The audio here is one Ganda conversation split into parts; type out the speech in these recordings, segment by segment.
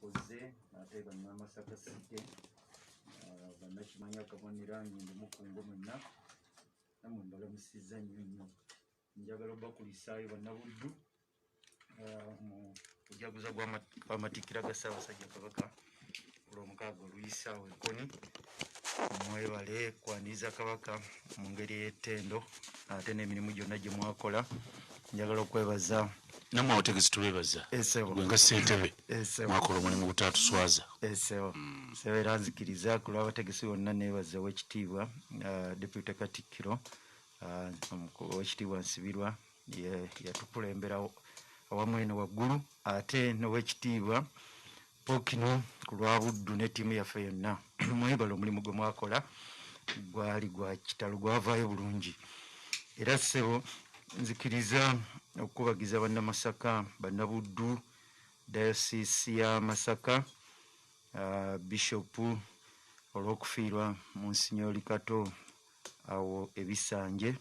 mukoze ate bannamasaka site bannakimanya kabonera nyindi mukungo mwenna namwe mbalamusizza nnyo njagala obakulisaayo bannabuddu mu kujaguza gw'amatikkira ga Ssaabasajja Kabaka olw'omukaaga oluyisaawo Ekoni. Mwebale kwaniriza Kabaka mu ngeri y'ettendo ate n'emirimu gyonna gye mwakola. Njagala okwebaza namwe abategesi tulebaza gwe nga ssentebe mwakola omulimu butatuswaza sebo era nzikiriza ku lw'abategesi bonna neebaza Oweekitiibwa Deputy Katikkiro Oweekitiibwa Nsibirwa yatukulembera awamu eno waggulu ate n'Oweekitiibwa Pokino ku lwa Buddu ne ttiimu yaffe yonna. Mwebale omulimu gwe mwakola gwali gwa kitalo gwavaayo bulungi era ssebo nzikiriza okubagiza bannamasaka bannabuddu dayosisi ya Masaka bishopu olw'okufiirwa Monsignori Kato awo ebisanje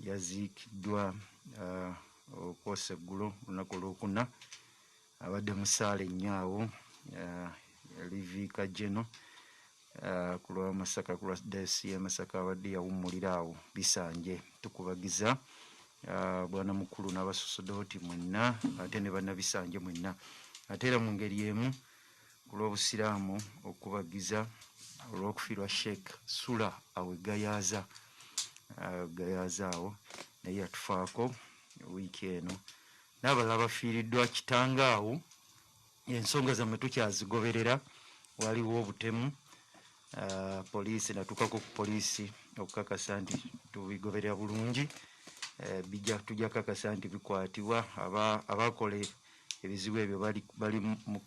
yaziikiddwa okwosa eggulo olunaku olwokuna abadde musaala ennyo Liviika Geno ku lwa Masaka ku lwa dayosisi ya Masaka abadde yawummulira awo bisanje. Tukubagiza bwana mukulu n'abasosodooti mwenna ate ne bannabisanje mwenna ate era mu ngeri emu ku lw'obusiraamu okubagiza olw'okufiirwa Sheikh Sula awe gayaaza awo naye yatufaako wiiki eno n'abalala bafiiriddwa Kitangaawo. Ensonga zammwe tukyazigoberera, waliwo obutemu poliisi natuukako ku poliisi okukakasa nti tubigoberera bulungi. Tujja kakasa nti bikwatibwa abakola ebizibu ebyo bali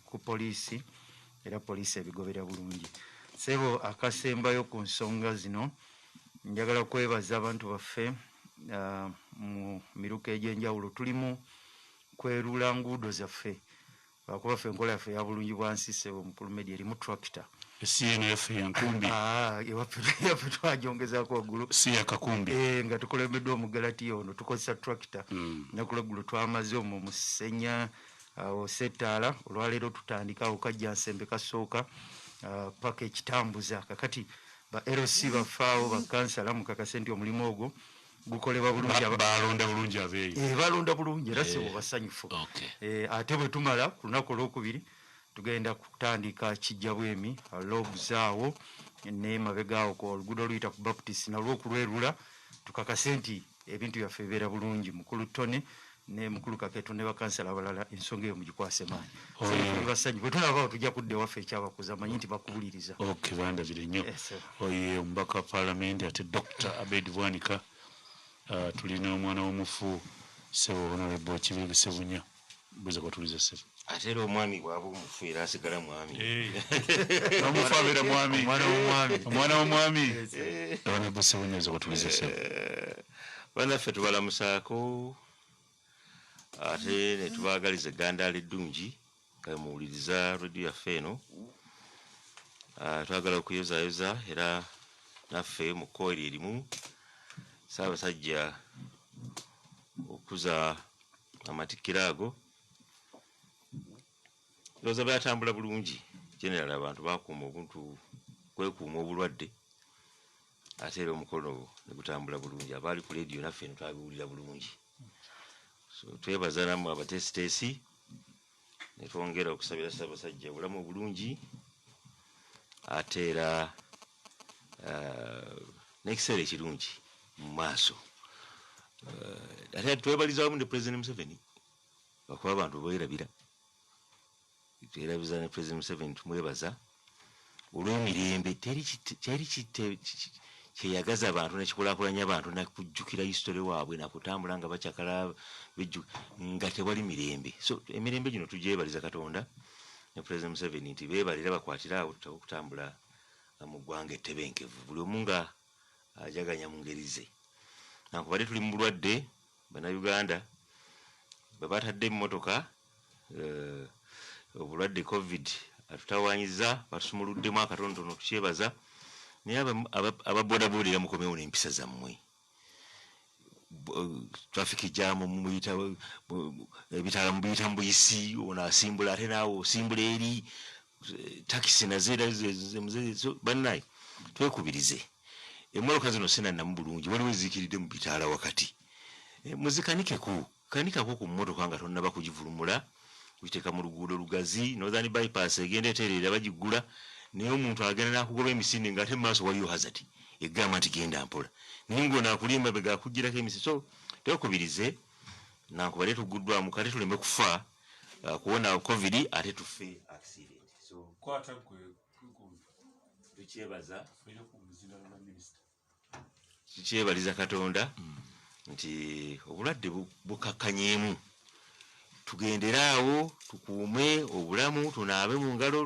ku poliisi era poliisi ebigoberera bulungi. Ssebo akasembayo ku nsonga zino njagala kwebaza abantu baffe mu miruka egy'enjawulo. Tulimu kwerula nguudo zaffe lwakuba ffe enkola yaffe ya bulungi bwansi. Ssebo mukulu Meddie erimu tractor CNF ya nkumbi yaffe twajongezako waggulu si ya kakumbi nga tukulembeddwa omugalati ono tukozesa tractor naku lweggulo twamaze omwo Musenya awo Setaala. Olwaleero tutandika awo Kajjansembe kasooka paka ekitambuza kakati ba LC bafaawo bakansala mukakase nti omulimu ogwo gukolebwa bulungi balonda bulungi abeeyo balonda bulungi era Ssebo basanyufu. Ate bwe tumala ku lunaku olwokubiri tugenda kutandika Kijjabwemi logs awo ne mabegaawo ku oluguudo oluyita ku Baptist nalwo okulwerula tukakase nti ebintu byaffe bibeera bulungi. Mukulu Tone ne mukulu Kaketo ne bakansala abalala ensonga eyo mugikwase maanyi basanyi bwe tunabaawo tujja kudda ewaffe ekyabakuza manyi nti bakubuliriza. bandabire nnyo oye omubaka wa Palamenti ate Dr. Abed Bwanika tulina omwana w'omufu Ssebo Honorable Kibirige Ssebunya buza kwatuliza Ssebo ate era omwami bwaba omufu era asigala mwami omufu abeera mwami omwana w'omwami Honorable Ssebunya buza kwatuliza Ssebo. Bannaffe tubalamusaako ate ne tubaagaliza eggandaala eddungi nga muwuliriza rediyo yaffe eno. Twagala okuyozaayoza era naffe mu kkowa erimu Ssaabasajja okuza amatikkira ago ndowooza byatambula bulungi. General abantu bakuuma obuntu kwekuuma obulwadde ate era omukolo ne gutambula bulungi. Abaali ku leediyo naffe eno twabiwulira bulungi. So twebaza nammwe abateesiteesi ne twongera okusabira Ssaabasajja obulamu obulungi ate era n'ekiseera ekirungi mu maaso. Ate twebaliza wamu ne President Museveni lwakuba abantu beerabira. Twerabiza ne President Museveni tumwebaza olw'emirembe. Kyali kyeyagaza abantu nekikulaakulanya abantu nakujjukira history waabwe nakutambula nga bakyakala nga tewali mirembe. So emirembe gino tugyebaliza Katonda ne President Museveni nti beebalira bakwatira awo tutaka okutambula mu ggwanga ettebenkevu buli omu nga ajaganya mu ngeri ze. Nankubadde tuli mu bulwadde bannayuganda bwe batadde emmotoka obulwadde COVID atutawaanyiza batusumuluddemu akatonotono tukyebaza naye ababodaboodera mukomewo n'empisa zammwe. traffic jam muyita ebitala mubiyita mbuyisi ona asimbula ate naawe osimbula eri taxi nazera so bannaye twekubirize emmoloka zino sinannamu bulungi waliwo eziikiridde mu bitaala wakati muzikanikeko kanikako ku mmotoka nga tonnaba kugivulumula kugiteeka mu luguudo lugazi northern bypass egenda etereera bagigula naye omuntu agenda n'akugoba emisinde ng'ate mu maaso waliyo hazard egamba nti genda mpola naye ng'onaakuli emabega akugirako emisinde so twekubirize nankubale tuguddwamu kale tuleme kufa kuwona covid ate tufe accident so kwata gwe tukyebaza tukyebaliza Katonda nti obulwadde bukakkanyeemu tugenderaawo tukuume obulamu tunaabe mu ngalo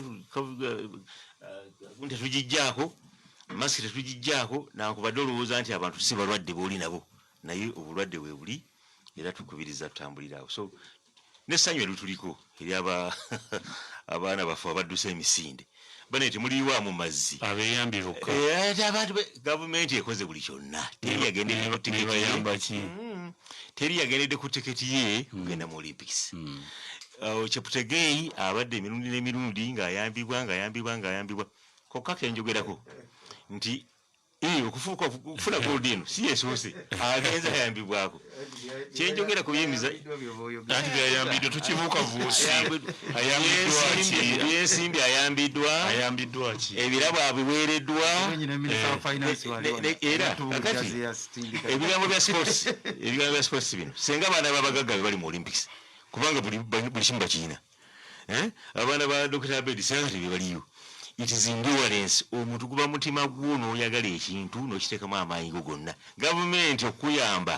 tetugijjaako masiki tetugijjaako nankubadde olowooza nti abantu si balwadde booli nabo naye obulwadde we buli era tukubiriza tutambuliraawo so n'essanyu erutuliko eri abaana baffe abaddusa emisinde bane temuliwa mu mazzi abeyambi bokka gavumenti ekoze buli kyonna teri yagendedde ku tiketi ye kugenda mu Olympics Cheptegei abadde emirundi n'emirundi ng'ayambibwa kokka kenjogerako nti okufuna gold eno si yesoose agenza ayambibwako kyenjogera ku byemiza anti byayambiddwa tukibuukavuusi yensimbi ayambiddwa ki ebirabo abiweereddwa era kakati ebigambo bya sports bino senga abaana babagagga bali mu Olympics kubanga buli kimu bakiina abaana ba Dr. Abedi senga tebaliyo. It is endurance omuntu guba mutima gwo n'oyagala ekintu n'okiteekamu amaanyi go gonna gavumenti okuyamba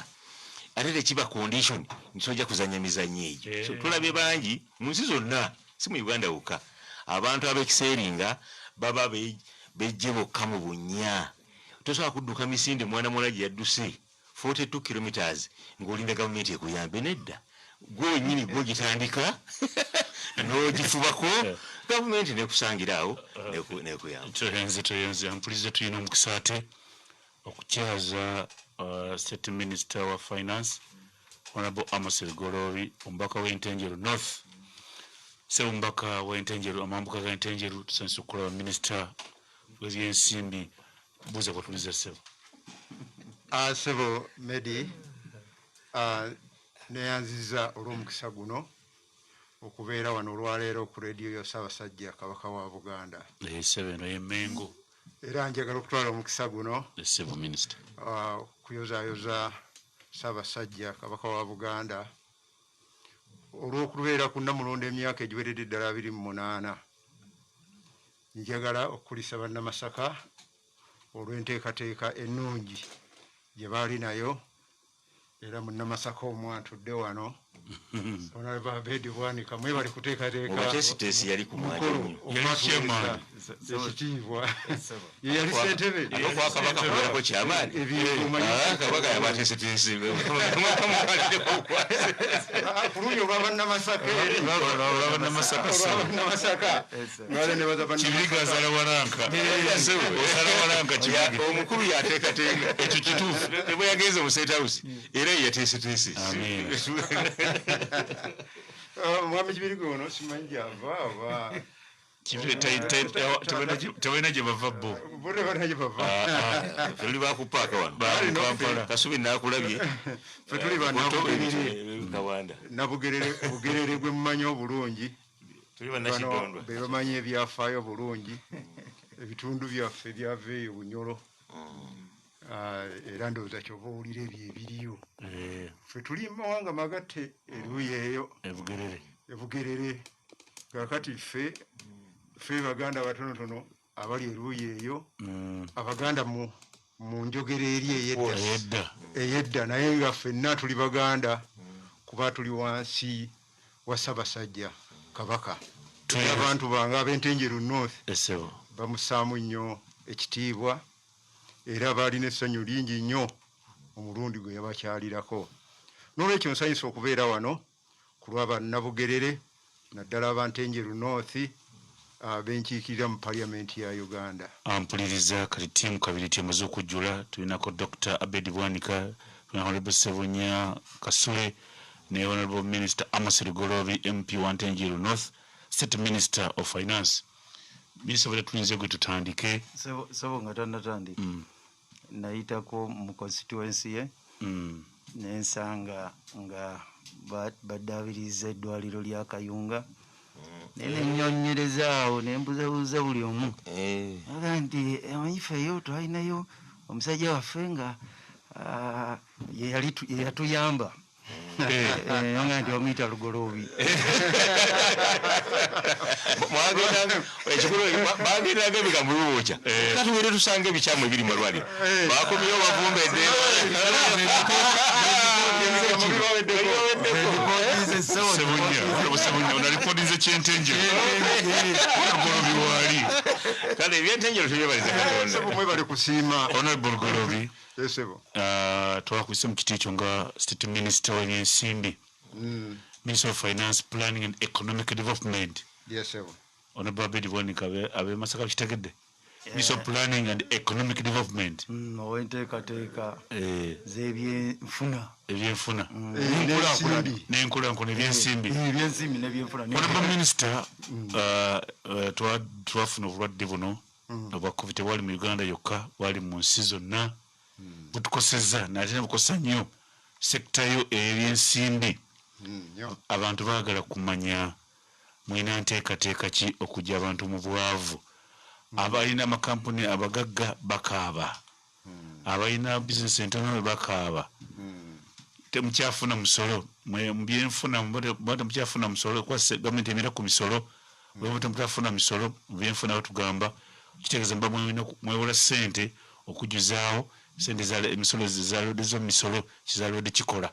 ate tekiba condition ntojja kuzanya mizannyo egyo so tulabye bangi mu nsi zonna si mu Uganda wokka abantu ab'ekiseeringa baba bejje bokka mu bunnya tosobola kudduka misinde mwana muwala gye yadduse 42 kilometers ng'olinda gavumenti ekuyambe nedda gwe nyini gwe gitandika n'ogifubako gavumenti nekusangiraawo nekuyamba toyenze ampulize tulina omukisa ate okukyaza state minister wa finance honorable Amos Golobi omubaka w'Entenjeru north sebo omubaka w'Entenjeru amambuka g'Entenjeru tusanyusa okulaba minister w'ebyensimbi buuza kwatuliza sebo sebo Meddie neyanziza olw'omukisa guno okubeera wano olwaleero ku rediyo ya Ssaabasajja Kabaka wa Buganda eno y'Emmengo era njagala okutwala omukisa guno civil minister kuyozaayoza Ssaabasajja Kabaka wa Buganda olw'okubeera ku Namulondo emyaka egiweredde ddala 28 njagala okukulisa bannamasaka olw'enteekateeka ennungi gye baali nayo era munnamasaka omwantudde wano Honorable Abedi Bwanika mwe bali kuteekateeka tesitesi yali ku mwanya chairman ekitiibwa yali ssentebe kabaka kulako kyamaani kabaka yabatesitesi kuluyo olw'abannamasaka ngale nebaza Kibiriga azala walanka osala walanka Kibiriga omukulu yateekateeka ekyo kituufu bwe yagenze mu State House era yateesiteesi mwami Kibiriga ono simanyi gyava aba tewalina gye bava bo bonna gye bava tuli bakupaaka wano Kasubi naakulabye fe tuli Kawanda Bugerere gwe mumanyi obulungi tuli bannakidondwa be bamanyi ebyafaayo bulungi ebitundu byaffe byava eyo Bunyoro era ndowooza kyova owulira ebyo ebiriyo ffe tuli mawanga magatte eruuyi eyo Ebugerere kakati ffe Baganda batonotono abali eruuyi eyo Abaganda mu njogera eri eyedda naye nga ffenna tuli Baganda kuba tuli wansi wa Ssaabasajja Kabaka abantu bange ab'Entenjeru North bamusaamu nnyo ekitiibwa era baalina essanyu lingi nnyo omulundi gwe yabakyalirako n'olwekyo nsanyusa okubeera wano ku lw'Abannabugerere naddala ab'Entenjeru North benkiikirira mu Palamenti ya Uganda. Ampuliriza kali ttiimu kabiri temuze okujjula tulinako Dr. Abedi Bwanika Honorable Sebunya Kasule, ne Honorable Minister Amos Rigorobi, MP Wantenjiro North, State Minister of Finance. Minister wale tuinze kututandike. Sebo ngatandatandika. Nayitako mu constituency ye. Nensanga nga badabiriza eddwaliro lya Kayunga. Nene nnyonyereza awo nembuzabuuza buli omu. Aga nti amanyifeyo twalinayo omusajja waffe nga ye yatuyamba. Nga nti omuyita Lugoloobi. Bagenda bikamuluwoca katuwere tusange ebikyamu ebiri mu malwaliro bakomyewo bavumbedde onalipotize kyentenjero Lugoloobi waali kale ebyentenjero tubyebaliza Katonda mwebale kusiima Honorable Lugoloobi. Yesebo. Twakwise mu kiti ekyo nga State Minister w'ebyensimbi. Minister of Finance, Planning and Economic Development. Yesebo. Honorable Abedi Bwanika abe Masaka kitegedde. Minister of Planning and Economic Development. Owenteekateeka z'ebyenfuna. Ebyenfuna. N'enkulaakulana ebyensimbi. Ebyensimbi n'ebyenfuna. Honorable Minister, twafuna obulwadde buno obwa COVID tewali mu Uganda yokka, wali mu nsi zonna. Butukosezza nate nebukosa nnyo sekita yo ey'ebyensimbi. Abantu baagala kumanya mwina nteekateeka ki okujja abantu mu bwavu. Abalina amakampuni abagagga bakaaba. Abalina bizinesi entono bakaaba. Temukyafuna musolo. Mu byenfuna mukyafuna musolo kuba gavumenti emira ku misolo. Bwe temutafuna misolo mu byenfuna batugamba kitegeeza mba mwewola ssente okujjuzaawo sente za emisolo zizalodde misolo kizalodde kikola.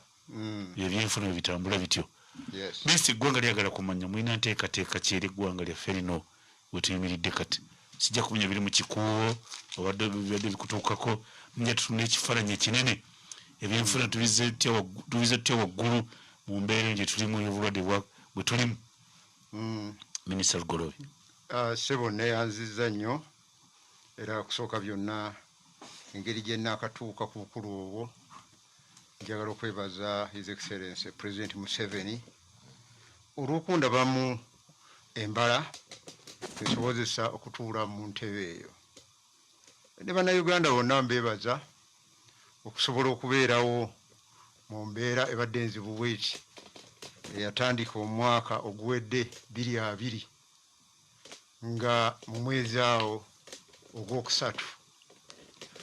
Ebyenfuna bitambula bityo. Minisita eggwanga lyagala kumanya mulina nteekateeka ki eri eggwanga lyaffe lino wetuyimiridde kati. Sijja kumanya biri mu kikuubo obadde bikutuukako nja tutunda ekifaananyi ekinene. Ebyenfuna tubize tutya waggulu mu mbeera gye tulimu y'obulwadde bwe tulimu. Minisita Lugoloobi. Sebo neyanziza nnyo era kusooka byonna engeri gye nnaakatuuka ku bukulu obwo njagala okwebaza His Excellency President Museveni olw'okundabamu embala esobozesa okutuula mu ntebe eyo. Ne bannayuganda bonna mbeebaza okusobola okubeerawo mu mbeera ebadde enzibu bw'eti eyatandika omwaka oguwedde 2020 nga mu mwezi awo ogwokusatu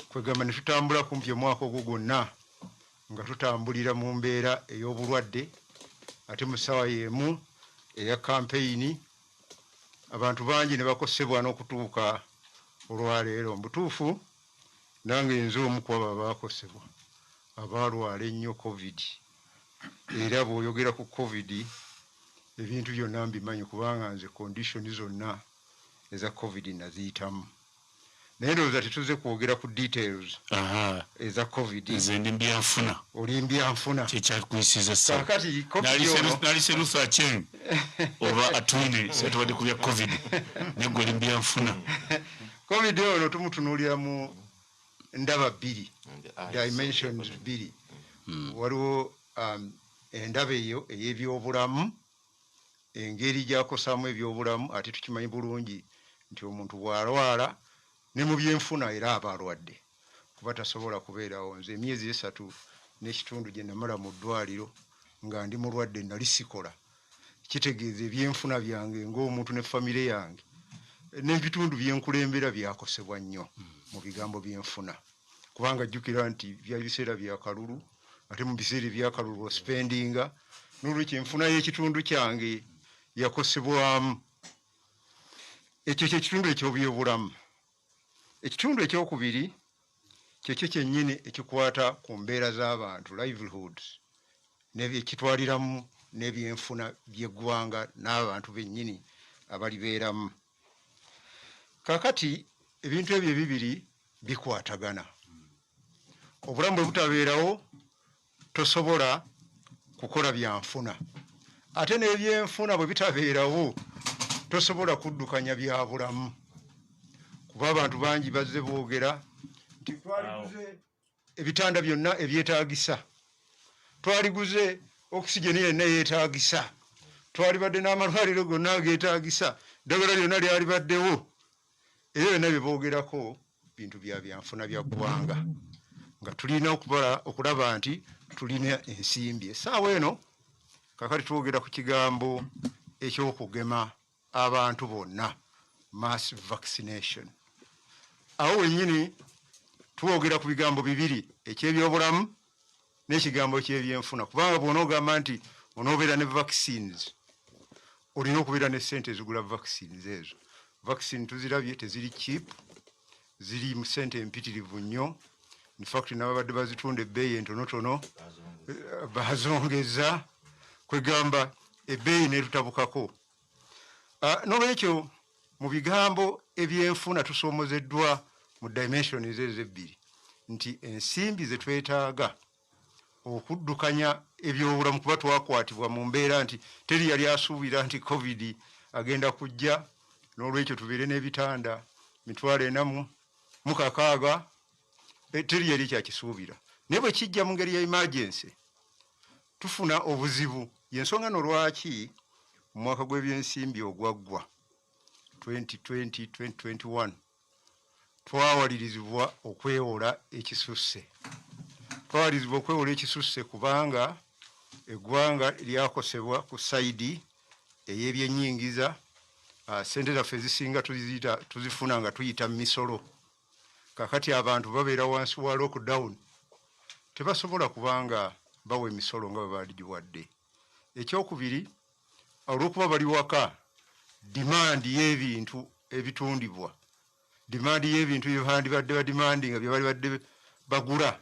kwegamba ne tutambula kumpi omwaka ogwo gwonna nga tutambulira mu mbeera ey'obulwadde ate mu ssaawa y'emu eya kampeyini abantu bangi ne bakosebwa n'okutuuka olwaleero. Mu butuufu nange nze omu ku abo abaakosebwa abaalwala ennyo COVID era bw'oyogera ku COVID ebintu byonna mbimanyi kubanga nze kondishoni zonna eza COVID naziyitamu. Naye ndowooza tetuze kwogera ku details eza COVID. Nze ndi mbyanfuna. Oli mbyanfuna. Kyekyakuyisiza sa. Kakati COVID ono. Nalise Luther Acheng oba Atwine setubadde ku bya COVID. Ne gwe oli mbyanfuna. COVID ono tumutunuulira mu ndaba bbiri. Dimensions bbiri. Waliwo endaba eyo ey'ebyobulamu, engeri gy'akosaamu ebyobulamu ate tukimanyi bulungi nti omuntu bw'alwala ne mu byenfuna era aba alwadde kuba tasobola kubeerawo. Nze emyezi 3 n'ekitundu gye namala mu ddwaliro nga ndi mulwadde nali sikola. Kitegeeza ebyenfuna byange ng'omuntu ne famire yange n'ebitundu byenkulembera byakosebwa nnyo mu bigambo byenfuna kubanga jjukira nti byali biseera bya kalulu ate mu biseera ebyakalulu spendinga n'olwekyo enfuna y'ekitundu kyange yakosebwamu. Ekyo ky'ekitundu eky'obyobulamu. Ekitundu ekyokubiri kyekyo kyennyini ekikwata ku mbeera z'abantu livelihoods n'ebyekitwaliramu n'ebyenfuna by'eggwanga n'abantu bennyini abalibeeramu. Kaakati ebintu ebyo ebibiri bikwatagana. Obulamu bwe butabeerawo tosobola kukola byanfuna ate n'ebyenfuna bwe bitabeerawo tosobola kuddukanya bya bulamu kuba abantu bangi bazze boogera nti twaliguze ebitanda byonna ebyetaagisa, twaliguze oxygen yenna yeetaagisa, twalibadde n'amalwaliro gonna ageetaagisa, ddagala lyonna lyalibaddewo. Ebyo byonna bye boogerako bintu bya byanfuna bya ggwanga, nga tulina okulaba nti tulina ensimbi. Essaawa eno kakati twogera ku kigambo eky'okugema abantu bonna, mass vaccination. Awo wennyini twogera ku bigambo bibiri, eky'ebyobulamu n'ekigambo ky'ebyenfuna, kubanga bw'onoogamba nti onoobeera ne vaccines olina okubeera ne ssente ezigula vaccines ezo. Vaccine tuzirabye teziri cheap, ziri mu ssente empitirivu nnyo. In fact n'ababadde bazitunda ebbeeyi entonotono bazongeza, kwegamba ebbeeyi n'etutabukako. N'olwekyo mu bigambo ebyenfuna tusoomozeddwa mu dimensions ezo ebbiri nti ensimbi ze twetaaga okuddukanya ebyobulamu, kuba twakwatibwa mu mbeera nti teri yali asuubira nti covid agenda kujja. N'olwekyo tubeere n'ebitanda 4,600, teri yali kyakisuubira. Naye bwe kijja mu ngeri ya emergency tufuna obuzibu. Yensonga nolwaki mu mwaka gw'ebyensimbi ogwaggwa 2020-2021 twawalirizibwa okwewola ekisusse. Twawalirizibwa okwewola ekisusse kubanga eggwanga lyakosebwa ku sayidi ey'ebyennyingiza. Ssente zaffe ezisinga tuzifuna nga tuyita misolo. Kakati abantu babeera wansi wa lockdown, tebasobola kubanga bawa emisolo nga bwe bagiwadde. Ekyokubiri, olw'okuba bali waka, dimandi y'ebintu ebitundibwa, dimandi y'ebintu bye bandibadde badimandinga bye bali badde bagula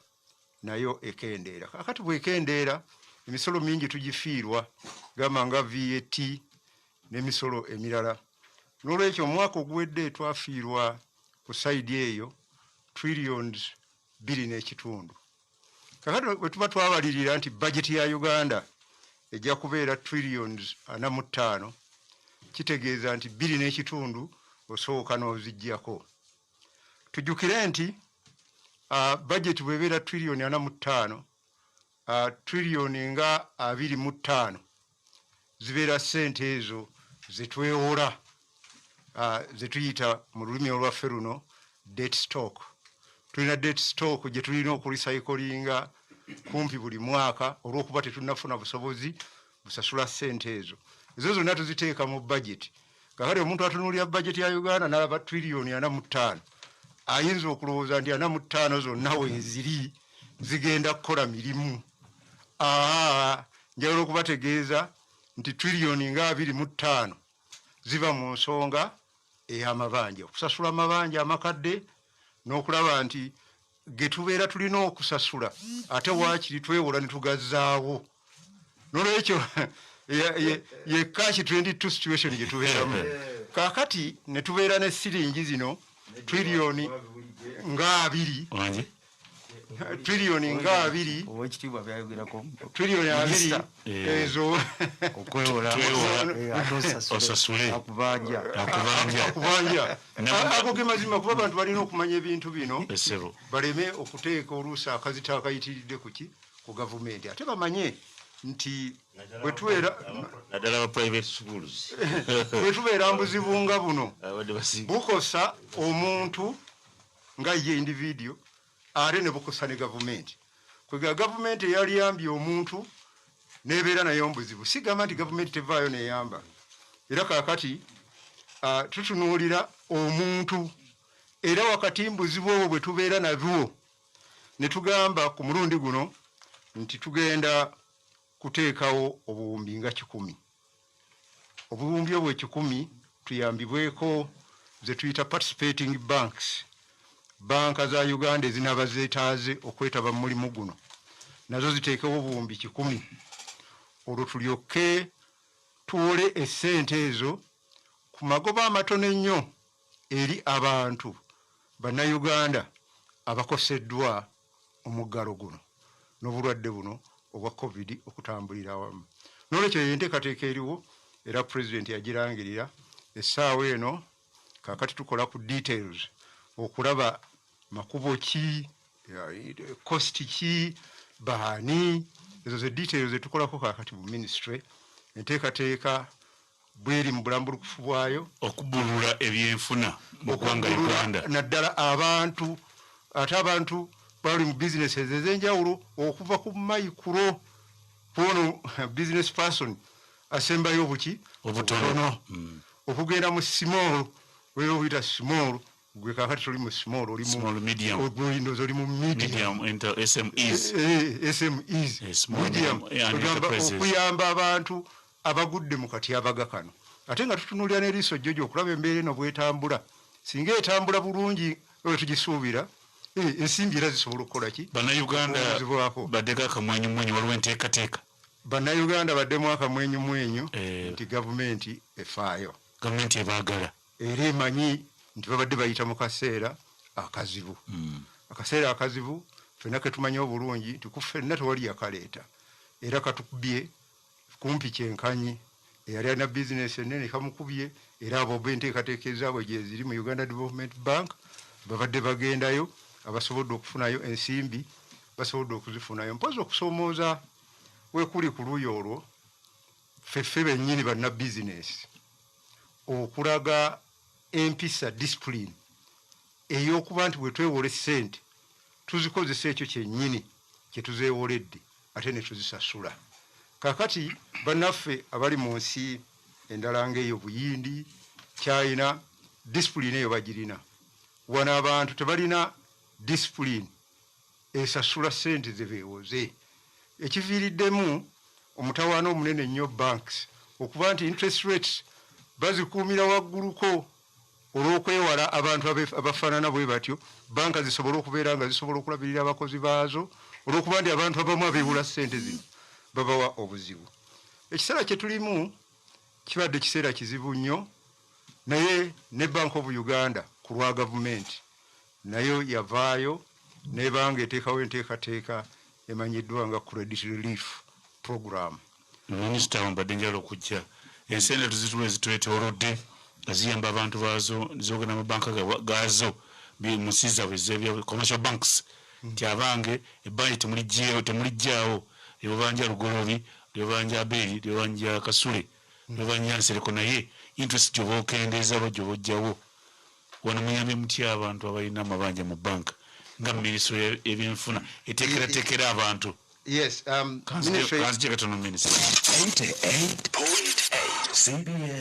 nayo ekendeera. Kakati bwekendeera, emisolo mingi tugifiirwa, gamba nga VAT n'emisolo emirala. N'olwekyo omwaka oguwedde twafiirwa ku sayidi eyo trillions 2.5. Kakati bwe tuba twabalirira nti bajeti ya Uganda ejja kubeera trillions 45, kitegeeza nti 2.5 osooka n'oziggyako. Tujjukire nti bajeti bw'ebeera trillion 45, trillion nga 25 zibeera ssente ezo zetwewola, zetuyita mu lulimi olwaffe luno debt stock. Tulina debt stock gye tulina okulisaikolinga kumpi buli mwaka olw'okuba tetunnafuna busobozi busasula ssente ezo. Ezo zonna tuziteeka mu budget. Kakati omuntu atunuulira budget ya Uganda n'alaba trillion 45, ayinza okulowooza nti 45 zonna wenziri zigenda kukola mirimu. Njagala okubategeeza nti trillion nga 25 ziva mu nsonga ey'amabanja, okusasula amabanja amakadde n'okulaba nti ge tubeera tulina okusasula ate waakiri twewola ne tugazzaawo. N'olwekyo ye cash 22 situation gye tubeeramu. Kaakati ne tubeera ne siringi zino trillion nga 2, trillion nga 2, Oweekitiibwa byayogerako trillion 2 ezo okwewola osasule akubanja. Ako ge mazima, kuba abantu balina okumanya ebintu bino esebo baleme okuteeka oluusi akazita akayitiridde ku gavumenti. Ate bamanye nti bwe naddala aba private schools tubeera mbuzibu nga buno abadde basiga bukosa omuntu nga ye individual, ate ne bukosa ne gavumenti. Kwega gavumenti eyaliyambye omuntu n'ebeera nayo mbuzibu. Sigamba nti gavumenti tevaayo n'eyamba. Era kaakati tutunuulira omuntu, era wakati mbuzibu obwo bwe tubeera nabwo ne tugamba ku mulundi guno nti tugenda kuteekawo obuwumbi nga 100. Obuwumbi obwo 100 tuyambibweko ze tuyita participating banks. Banka za Uganda ezinaba zeetaaze okwetaba mu mulimu guno nazo ziteekewo obuwumbi 100. Olwo tulyoke tuwole essente ezo ku magoba amatono ennyo eri abantu bannayuganda abakoseddwa omuggalo guno n'obulwadde buno obwa covid okutambulira awamu. N'olwekyo yenteekateeka eriwo era pulezidenti yagirangirira. Essaawa eno kaakati tukola ku details okulaba makubo ki cost ki baani ezo ze details etukolako kakati mu ministry enteekateeka bweri mu bulambulukufu bwayo okubulula ebyenfuna mu ggwanga Uganda naddala abantu ate abantu bali mu businesses ez'enjawulo okuva ku micro kuono business person asembayo obuki obutono okugenda mu small wewe uyita small gwe kakati tuli mu small oli mu small medium oli mu medium SMEs medium okuyamba abantu abagudde mu katyabaga kano ate nga tutunuulira n'eriiso jjojo okulaba embeera eno bwetambula singa etambula bulungi oyo tugisuubira ensimbi era zisobola okukola ki bannayuganda baddeko akamwenyumwenyu waliwo enteekateeka bannayuganda baddemu akamwenyumwenyu nti gavumenti efaayo gavumenti ebaagala era emanyi nti babadde bayita mu kaseera akazibu akaseera akazibu ffenna ketumanyi obulungi nti kuffenna tewali yakaleeta era katukubye kumpi kyenkanyi eyali alina bizinesi ennene kamukubye era abo benteekateeka ezaabwe gye ziri mu Uganda Development Bank babadde bagendayo abasobodde okufunayo ensimbi basobodde okuzifunayo mpozi okusoomooza wekuli ku luuyi olwo ffeffe bennyini bannabizinesi okulaga empisa discipline ey'okuba nti bwe twewola essente tuzikozesa ekyo kyennyini kye tuzeewoledde ate ne tuzisasula kakati bannaffe abali mu nsi endala ng'eyo Buyindi China discipline eyo bagirina wano abantu tebalina discipline esasula ssente ze beewoze ekiviiriddemu omutawaana omunene ennyo banks okuba nti interest rates bazikuumira wagguluko olw'okwewala abantu abafaanana bwe batyo banka zisobola okubeera nga zisobola okulabirira abakozi baazo olw'okuba nti abantu abamu abeewula ssente zino babawa obuzibu ekiseera kye tulimu kibadde kiseera kizibu nnyo naye ne Bank of Uganda ku lwa gavumenti nayo yavaayo nebanga eteekawo enteekateeka emanyiddwa nga credit relief program minisita wambadde njala okujja ensente tuzituwa ezitwetoolodde nga ziyamba abantu baazo zogenda mu banka gaazo mu nsi zaabwe ez'ebya commercial banks nti abange ebbanja temulijjaawo lyobanja Lugolobi lyobanja Abeli lyobanja Kasule lyobanja Nsereko naye interest gyoba okendeeza bo gyoba ojjawo wano muyambye mutya abantu abalina amabanja mu banka nga minisitule ebyenfuna eteekerateekera abantu yes kanzije katono minisita 88.8 CBS